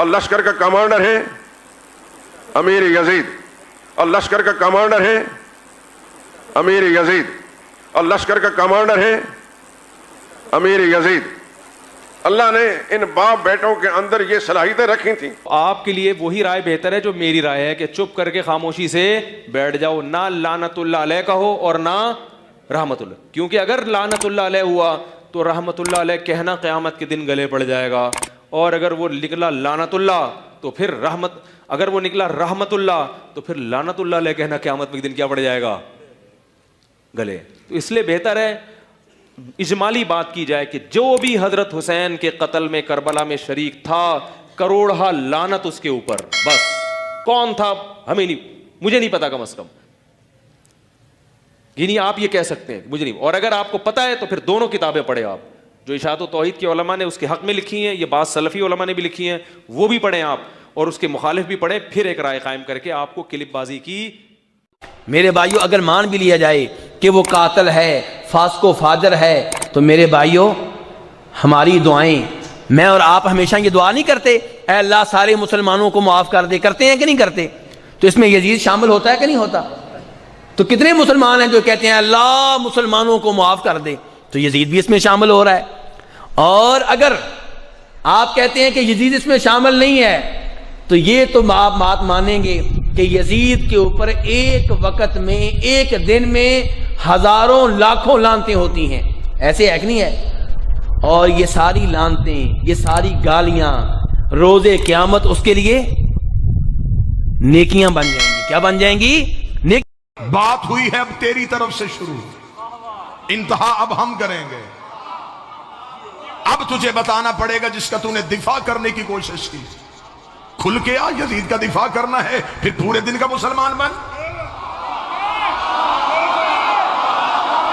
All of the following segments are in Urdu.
اور لشکر کا کمانڈر ہے امیر یزید، اور لشکر کا کمانڈر ہے امیر یزید، اور لشکر کا کمانڈر ہے امیر یزید۔ اللہ نے ان باپ بیٹوں کے اندر یہ صلاحیتیں رکھی تھیں۔ آپ کے لیے وہی رائے بہتر ہے جو میری رائے ہے کہ چپ کر کے خاموشی سے بیٹھ جاؤ، نہ لعنت اللہ علیہ کہو اور نہ رحمت اللہ، کیونکہ اگر لعنت اللہ علیہ ہوا تو رحمت اللہ علیہ کہنا قیامت کے دن گلے پڑ جائے گا، اور اگر وہ نکلا لعنت اللہ تو پھر اگر وہ نکلا رحمت اللہ تو پھر لعنت اللہ علیہ کہنا قیامت کے دن کیا پڑ جائے گا؟ گلے۔ تو اس لیے بہتر ہے اجمالی بات کی جائے کہ جو بھی حضرت حسین کے قتل میں کربلا میں شریک تھا، کروڑہا لعنت اس کے اوپر، بس کون تھا ہمیں نہیں، مجھے نہیں پتا، کم از کم یعنی آپ یہ کہہ سکتے ہیں مجھے نہیں، اور اگر آپ کو پتا ہے تو پھر دونوں کتابیں پڑھیں آپ، جو اشاعت و توحید کے علماء نے اس کے حق میں لکھی ہیں، یہ بعض سلفی علماء نے بھی لکھی ہیں، وہ بھی پڑھیں آپ، اور اس کے مخالف بھی پڑھیں، پھر ایک رائے قائم کر کے آپ کو کلپ بازی کی۔ میرے بھائیوں اگر مان بھی لیا جائے کہ وہ قاتل ہے، فاسق و فاجر ہے، تو میرے بھائیوں ہماری دعائیں، میں اور آپ ہمیشہ یہ دعا نہیں کرتے اے اللہ سارے مسلمانوں کو معاف کر دے، کرتے ہیں کہ نہیں کرتے؟ تو اس میں یزید شامل ہوتا ہے کہ نہیں ہوتا؟ تو کتنے مسلمان ہیں جو کہتے ہیں اللہ مسلمانوں کو معاف کر دے؟ تو یزید بھی اس میں شامل ہو رہا ہے۔ اور اگر آپ کہتے ہیں کہ یزید اس میں شامل نہیں ہے تو یہ تو آپ بات مانیں گے کہ یزید کے اوپر ایک وقت میں، ایک دن میں ہزاروں لاکھوں لعنتیں ہوتی ہیں، ایسے ہے کہ نہیں ہے؟ اور یہ ساری لعنتیں، یہ ساری گالیاں روز قیامت اس کے لیے نیکیاں بن جائیں گی۔ کیا بن جائیں گی؟ بات ہوئی ہے اب تیری طرف سے شروع، انتہا اب ہم کریں گے۔ اب تجھے بتانا پڑے گا جس کا تو نے دفاع کرنے کی کوشش کی، کھل کے آ، یزید کا دفاع کرنا ہے پھر پورے دن کا مسلمان بن۔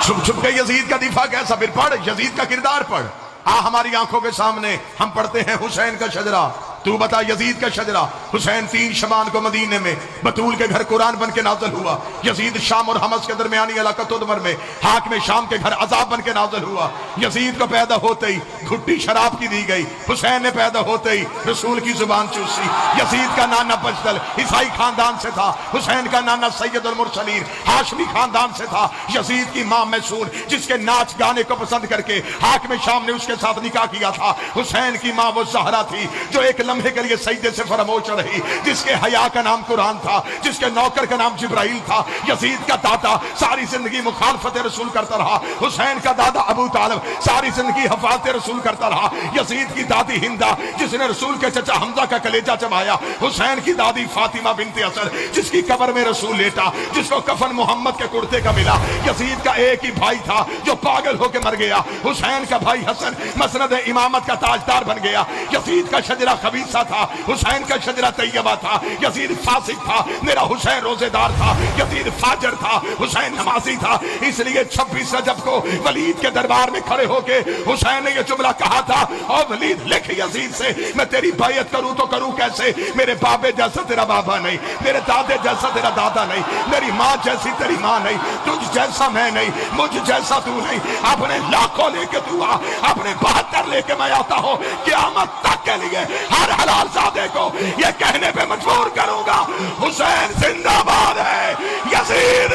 چھپ چھپ کے یزید کا دفاع کیسا؟ پھر پڑھ یزید کا کردار پڑھ، آ ہماری آنکھوں کے سامنے ہم پڑھتے ہیں حسین کا شجرہ، تو بتا یزید کا شجرہ۔ حسین 3 شبان کو مدینے میں بطول کے گھر قرآن بن کے نازل ہوا، یزید شام اور حمص کے درمیانی علاقہ تدمر میں حاکم شام کے گھر عذاب بن کے نازل ہوا۔ یزید کو پیدا ہوتے ہی گھٹی شراب کی دی گئی، حسین نے پیدا ہوتے ہی رسول کی زبان چوسی۔ یزید کا نانا بجدل عیسائی خاندان سے تھا، حسین کا نانا سید المرسلین ہاشمی خاندان سے تھا۔ یزید کی ماں میسون جس کے ناچ گانے کو پسند کر کے حاکم شام نے اس کے ساتھ نکاح کیا تھا۔ حسین کی ماں وہ زہرا تھی جو ایک لمحے کے لیے سجدے سے فراموش رہی، جس کے حیا کا نام قرآن تھا، جس کے نوکر کا نام جبرائیل تھا۔ یزید کا دادا ساری زندگی مخالفت رسول کرتا رہا، حسین کا دادا ابو طالب ساری زندگی حفاظت رسول کرتا رہا۔ یزید کی دادی ہندہ جس نے رسول کے چچا حمزہ کا کلیجہ چبایا، حسین کی دادی فاطمہ بنت اسد جس کی قبر میں رسول لیٹا، جس کو کفن محمد کے کرتے کا ملا۔ یزید کا ایک ہی بھائی تھا جو پاگل ہو کے مر گیا، حسین کا بھائی حسن مسند امامت کا تاجدار بن گیا۔ یزید کا شجرہ خبیثہ تھا، حسین کا شجرہ طیبہ تھا۔ یزید فاسق تھا، میرا حسین روزے دار تھا۔ یزید فاجر تھا، حسین نمازی تھا۔ اس لیے 26 رجب کو ولید کے دربار میں کھڑے ہو کے حسین نے یہ جملہ کہا تھا، اور ولید لکھ یزید سے میں تیری بیعت کروں تو کروں کیسے؟ میرے بابے جیسا تیرا بابا نہیں، میرے دادے جیسا تیرا دادا نہیں، میری ماں جیسی تیری ماں نہیں، تجھ جیسا میں نہیں، مجھ جیسا تو نہیں۔ اپنے لاکھوں لے کے تو آ، اپنے 72 لے کے میں آتا ہوں، قیامت تک کے لیے ہر حلال زادے کو یہ کہنے پہ مجبور کروں گا، حسین زندہ باد ہے، یزید